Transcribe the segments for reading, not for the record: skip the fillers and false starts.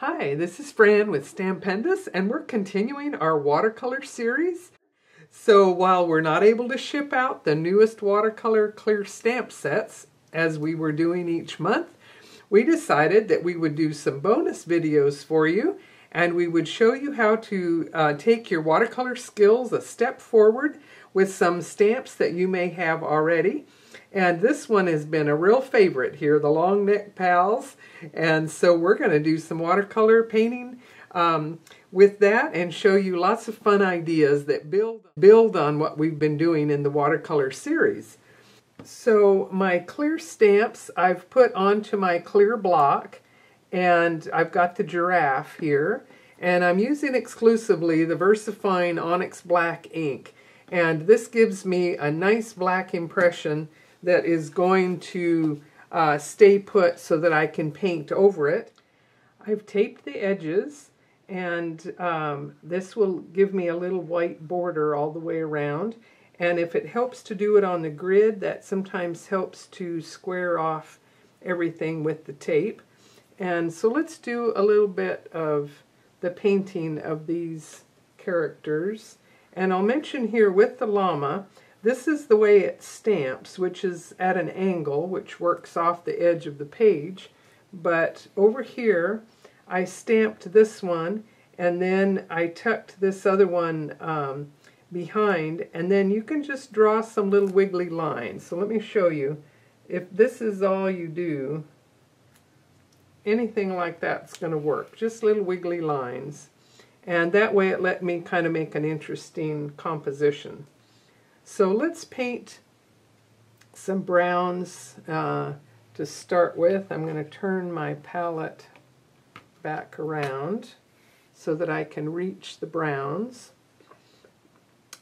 Hi, this is Fran with Stampendous, and we're continuing our watercolor series. So while we're not able to ship out the newest watercolor clear stamp sets, as we were doing each month, we decided that we would do some bonus videos for you, and we would show you how to take your watercolor skills a step forward with some stamps that you may have already. And this one has been a real favorite here, the Long Neck Pals. And so we're going to do some watercolor painting with that and show you lots of fun ideas that build on what we've been doing in the watercolor series. So my clear stamps I've put onto my clear block, and I've got the giraffe here, and I'm using exclusively the VersaFine Onyx Black ink. And this gives me a nice black impression that is going to stay put so that I can paint over it. I've taped the edges, and this will give me a little white border all the way around. And if it helps to do it on the grid, that sometimes helps to square off everything with the tape. And so let's do a little bit of the painting of these characters. And I'll mention here with the llama, this is the way it stamps, which is at an angle, which works off the edge of the page. But over here, I stamped this one, and then I tucked this other one behind, and then you can just draw some little wiggly lines. So let me show you. If this is all you do, anything like that's going to work. Just little wiggly lines. And that way it let me kind of make an interesting composition. So let's paint some browns to start with. I'm going to turn my palette back around so that I can reach the browns.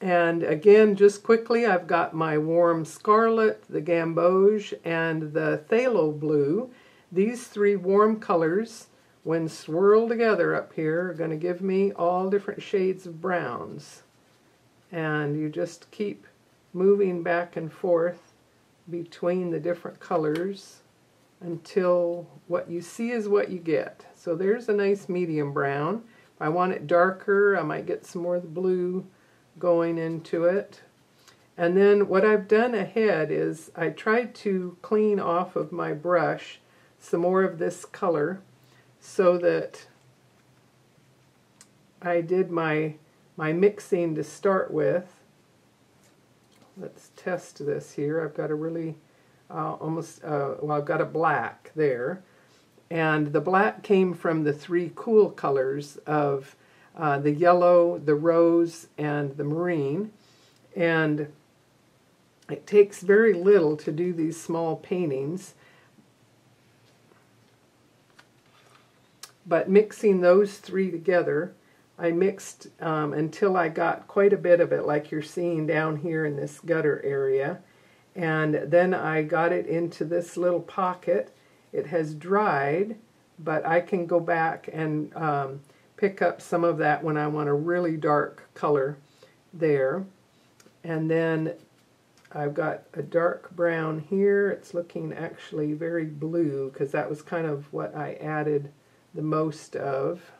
And again, just quickly, I've got my warm scarlet, the gamboge, and the phthalo blue. These three warm colors, when swirled together up here, are going to give me all different shades of browns. And you just keep moving back and forth between the different colors until what you see is what you get. So there's a nice medium brown. If I want it darker, I might get some more of the blue going into it. And then what I've done ahead is I tried to clean off of my brush some more of this color so that I did my mixing to start with. Let's test this here. I've got a really well, I've got a black there. And the black came from the three cool colors of the yellow, the rose, and the marine. And it takes very little to do these small paintings. But mixing those three together, I mixed until I got quite a bit of it, like you're seeing down here in this gutter area. And then I got it into this little pocket. It has dried, but I can go back and pick up some of that when I want a really dark color there. And then I've got a dark brown here. It's looking actually very blue because that was kind of what I added the most of.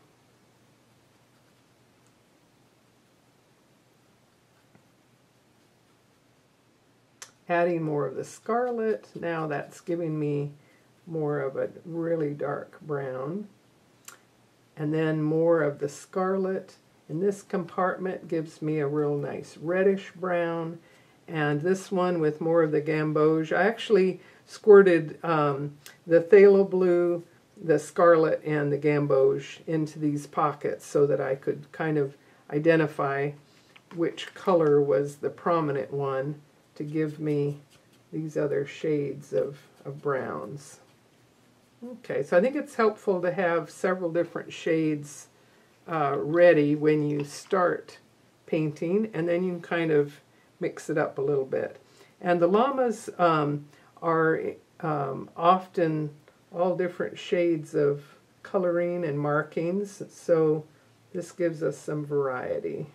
Adding more of the scarlet, now that's giving me more of a really dark brown. And then more of the scarlet in this compartment gives me a real nice reddish brown. And this one with more of the gamboge. I actually squirted the phthalo blue, the scarlet, and the gamboge into these pockets so that I could kind of identify which color was the prominent one to give me these other shades of browns. Okay, so I think it's helpful to have several different shades ready when you start painting, and then you can kind of mix it up a little bit. And the llamas are often all different shades of coloring and markings, so this gives us some variety.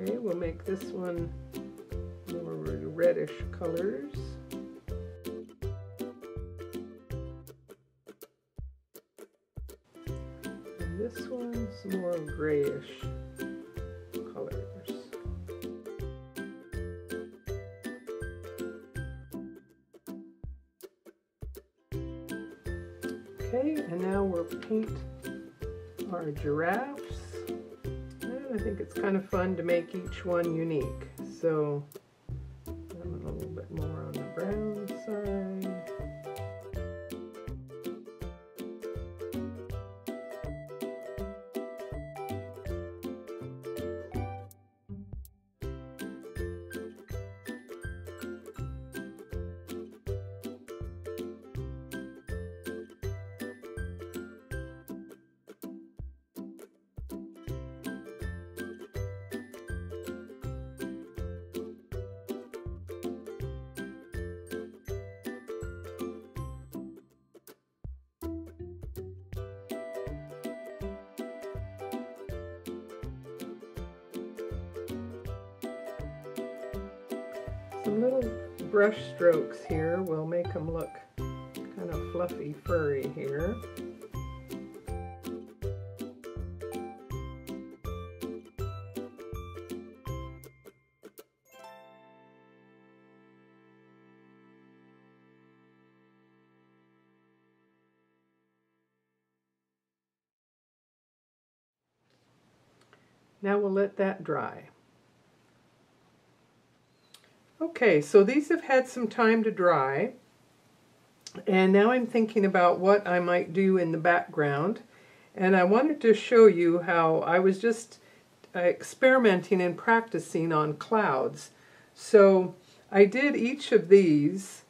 Okay, we'll make this one more reddish colors. this one's more grayish colors. Okay, and now we'll paint our giraffes. And I think it's kind of fun to make each one unique. So I'm a little bit more on the brown side. Some little brush strokes here will make them look kind of fluffy, furry here. Now we'll let that dry. Okay, so these have had some time to dry, and now I'm thinking about what I might do in the background, and I wanted to show you how I was just experimenting and practicing on clouds. So I did each of these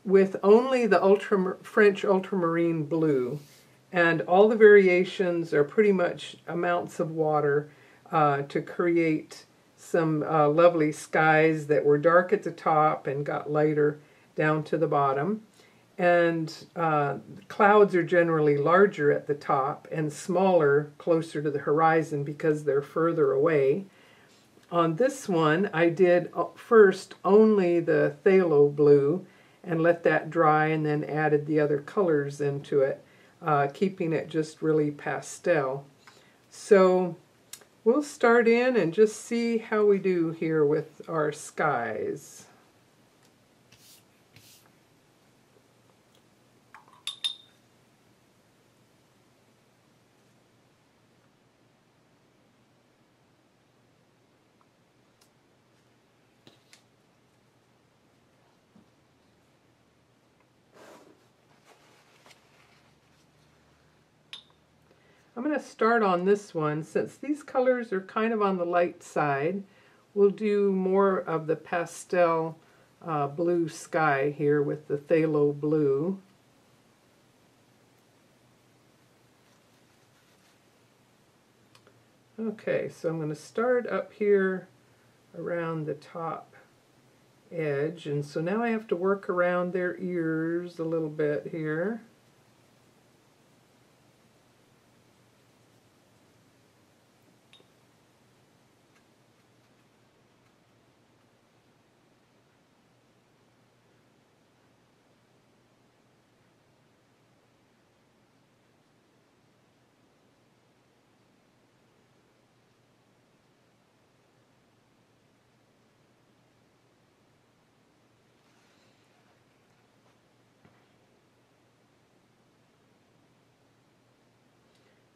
with only the French ultramarine blue, and all the variations are pretty much amounts of water to create some lovely skies that were dark at the top and got lighter down to the bottom. And clouds are generally larger at the top and smaller closer to the horizon because they're further away. On this one, I did first only the phthalo blue and let that dry, and then added the other colors into it, keeping it just really pastel. So we'll start in and just see how we do here with our skies. I'm going to start on this one. Since these colors are kind of on the light side, we'll do more of the pastel blue sky here with the phthalo blue. Okay, so I'm going to start up here around the top edge, and so now I have to work around their ears a little bit here.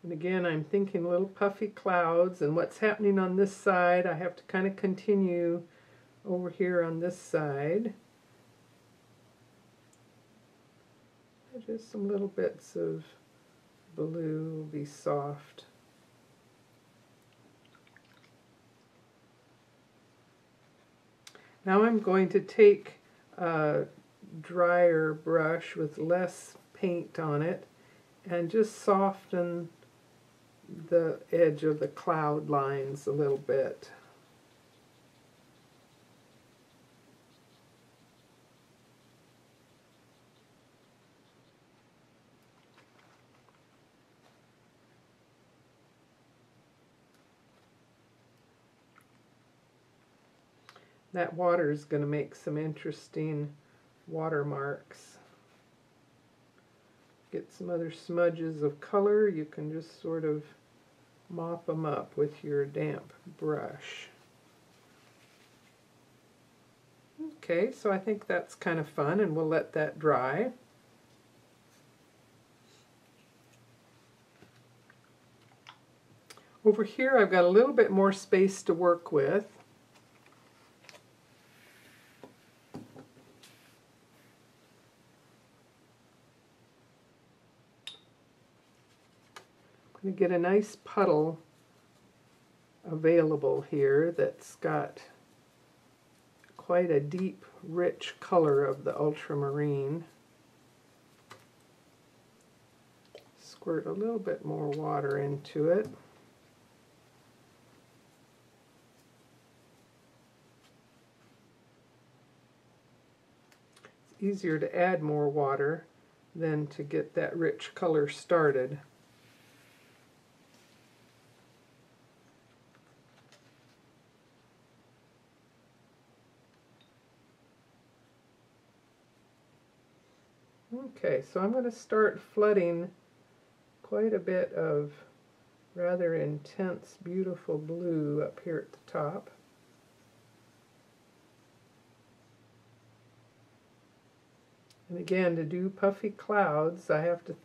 And again, I'm thinking little puffy clouds, and what's happening on this side, I have to kind of continue over here on this side. Just some little bits of blue will be soft. Now I'm going to take a drier brush with less paint on it and just soften the edge of the cloud lines a little bit. That water is going to make some interesting watermarks. Get some other smudges of color. You can just sort of mop them up with your damp brush. Okay, so I think that's kind of fun, and we'll let that dry. Over here I've got a little bit more space to work with. I'm going to get a nice puddle available here that's got quite a deep, rich color of the ultramarine. Squirt a little bit more water into it. It's easier to add more water than to get that rich color started. Okay, so I'm going to start flooding quite a bit of rather intense, beautiful blue up here at the top. And again, to do puffy clouds, I have to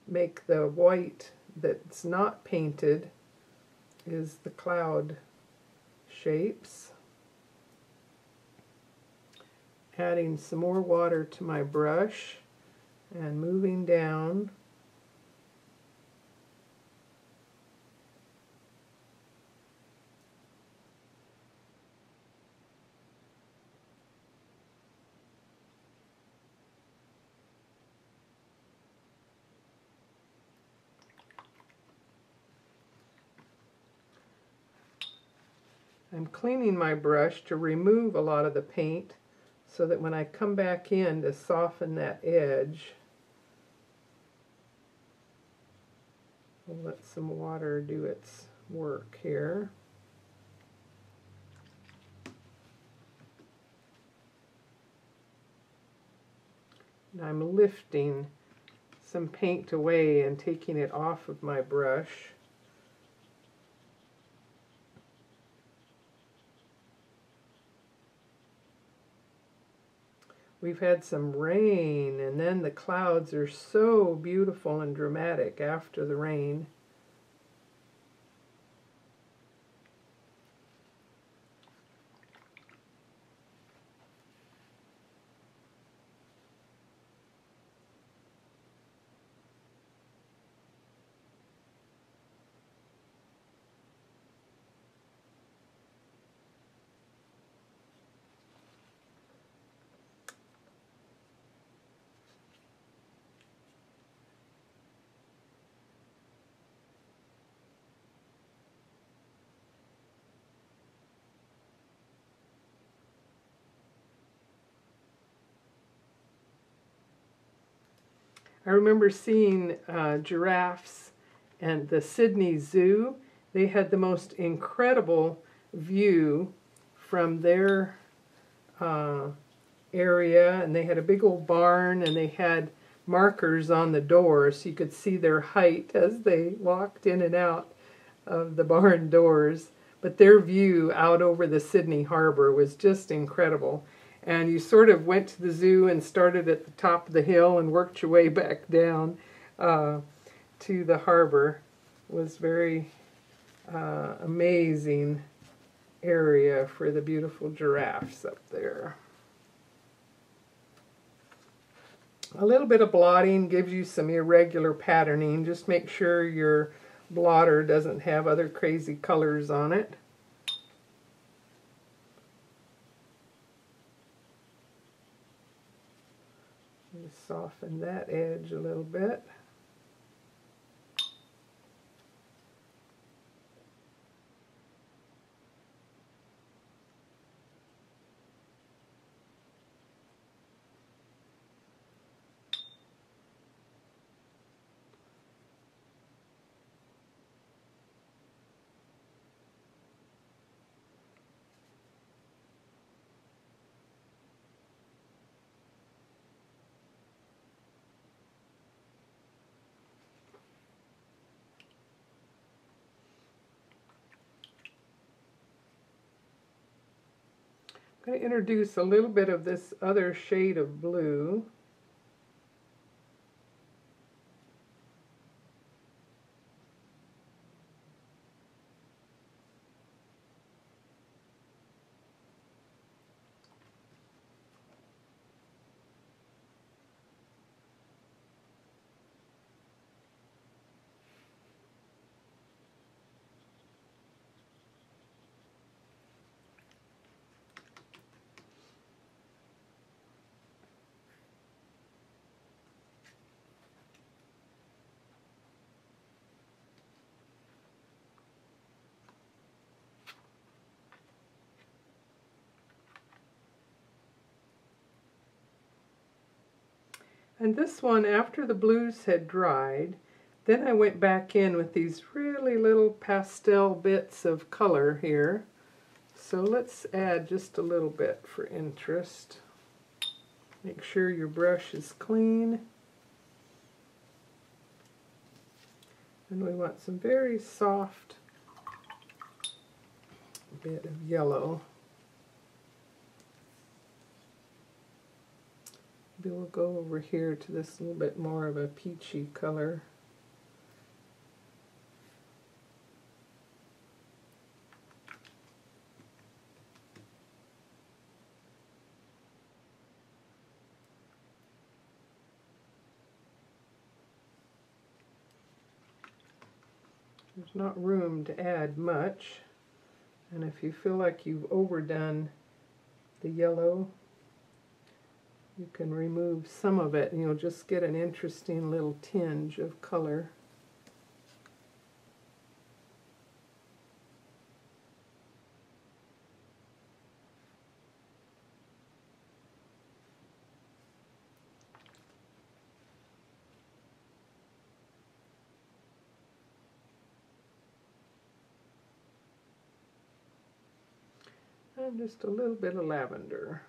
make the white that's not painted is the cloud shapes. Adding some more water to my brush and moving down. I'm cleaning my brush to remove a lot of the paint so that when I come back in to soften that edge, I'll let some water do its work here. And I'm lifting some paint away and taking it off of my brush. We've had some rain, and then the clouds are so beautiful and dramatic after the rain. I remember seeing giraffes and the Sydney Zoo. They had the most incredible view from their area, and they had a big old barn, and they had markers on the door so you could see their height as they walked in and out of the barn doors. But their view out over the Sydney Harbor was just incredible. And you sort of went to the zoo and started at the top of the hill and worked your way back down to the harbor. It was very amazing area for the beautiful giraffes up there. A little bit of blotting gives you some irregular patterning. Just make sure your blotter doesn't have other crazy colors on it. Just soften that edge a little bit. I'm going to introduce a little bit of this other shade of blue. And this one, after the blues had dried, then I went back in with these really little pastel bits of color here. So let's add just a little bit for interest. Make sure your brush is clean. And we want some very soft bit of yellow. Maybe we'll go over here to this little bit more of a peachy color. There's not room to add much, and if you feel like you've overdone the yellow, you can remove some of it and you'll just get an interesting little tinge of color. And just a little bit of lavender.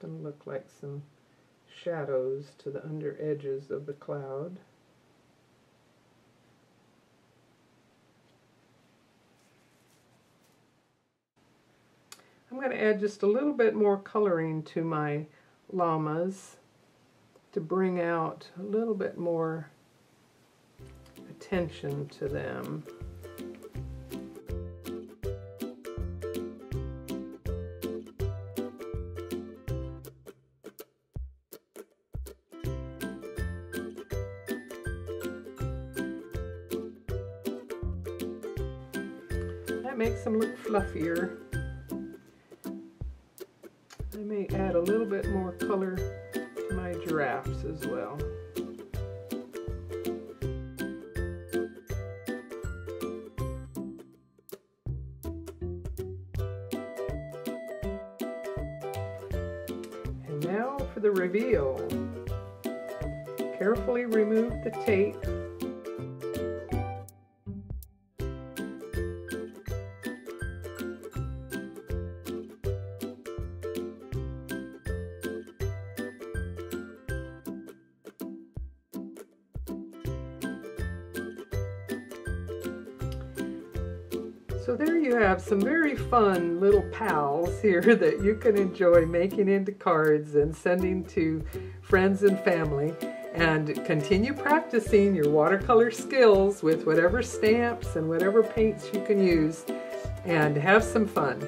Going to look like some shadows to the under edges of the cloud. I'm going to add just a little bit more coloring to my llamas to bring out a little bit more attention to them. That makes them look fluffier. I may add a little bit more color to my giraffes as well. And now for the reveal. Carefully remove the tape. So there you have some very fun little pals here that you can enjoy making into cards and sending to friends and family. And continue practicing your watercolor skills with whatever stamps and whatever paints you can use, and have some fun.